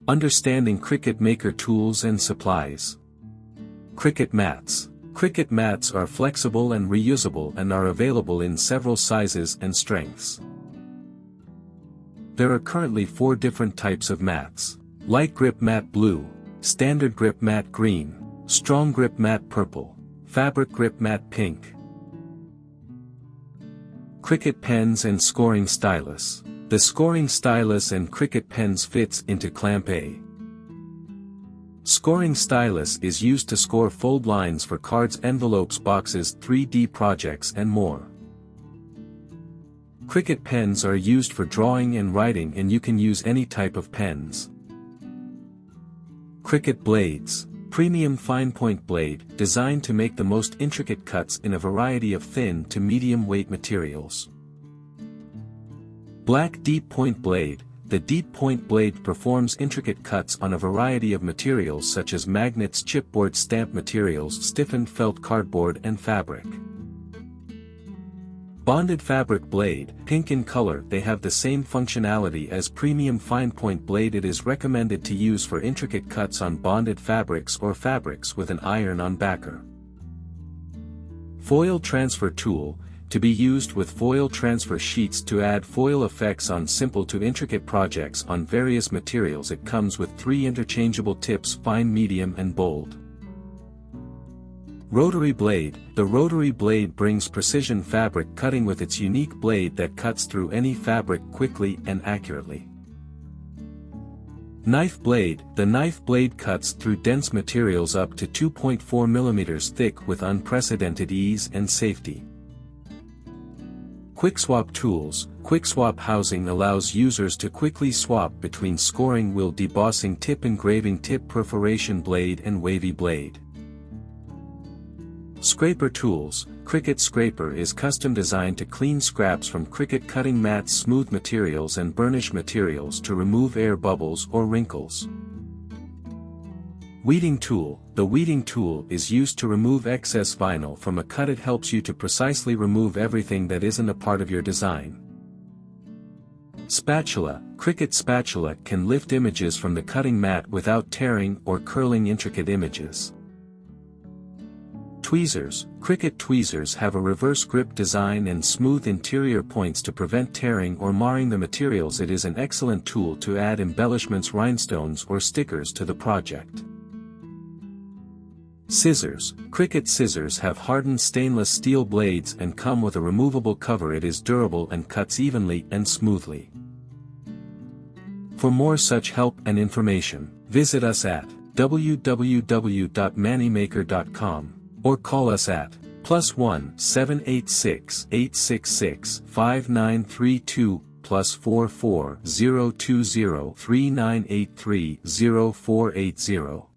Understanding Cricut Maker tools and supplies. Cricut Mats. Cricut Mats are flexible and reusable and are available in several sizes and strengths. There are currently 4 different types of mats: light grip matte blue, standard grip matte green, strong grip matte purple, fabric grip matte pink. Cricut pens and scoring stylus. The scoring stylus and Cricut pens fits into clamp A. Scoring stylus is used to score fold lines for cards, envelopes, boxes, 3D projects and more. Cricut pens are used for drawing and writing, and you can use any type of pens. Cricut Blades. Premium fine point blade, designed to make the most intricate cuts in a variety of thin to medium weight materials. Black deep point blade. The deep point blade performs intricate cuts on a variety of materials such as magnets, chipboard, stamp materials, stiffened felt, cardboard and fabric. Bonded fabric blade, pink in color. They have the same functionality as premium fine point blade. It is recommended to use for intricate cuts on bonded fabrics or fabrics with an iron-on backer. Foil transfer tool, to be used with foil transfer sheets to add foil effects on simple to intricate projects on various materials. It comes with 3 interchangeable tips: fine, medium and bold. Rotary blade. The rotary blade brings precision fabric cutting with its unique blade that cuts through any fabric quickly and accurately. Knife blade. The knife blade cuts through dense materials up to 2.4 mm thick with unprecedented ease and safety. Quick swap tools. Quick swap housing allows users to quickly swap between scoring wheel, debossing tip, engraving tip, perforation blade and wavy blade. Scraper tools. Cricut Scraper is custom designed to clean scraps from Cricut cutting mats, smooth materials and burnish materials to remove air bubbles or wrinkles. Weeding tool. The weeding tool is used to remove excess vinyl from a cut. It helps you to precisely remove everything that isn't a part of your design. Spatula. Cricut spatula can lift images from the cutting mat without tearing or curling intricate images. Tweezers. Cricut tweezers have a reverse grip design and smooth interior points to prevent tearing or marring the materials. It is an excellent tool to add embellishments, rhinestones or stickers to the project. Scissors. Cricut scissors have hardened stainless steel blades and come with a removable cover. It is durable and cuts evenly and smoothly. For more such help and information, visit us at www.manimaker.com or call us at +1 786 866 5932 +44 020 3983 0480.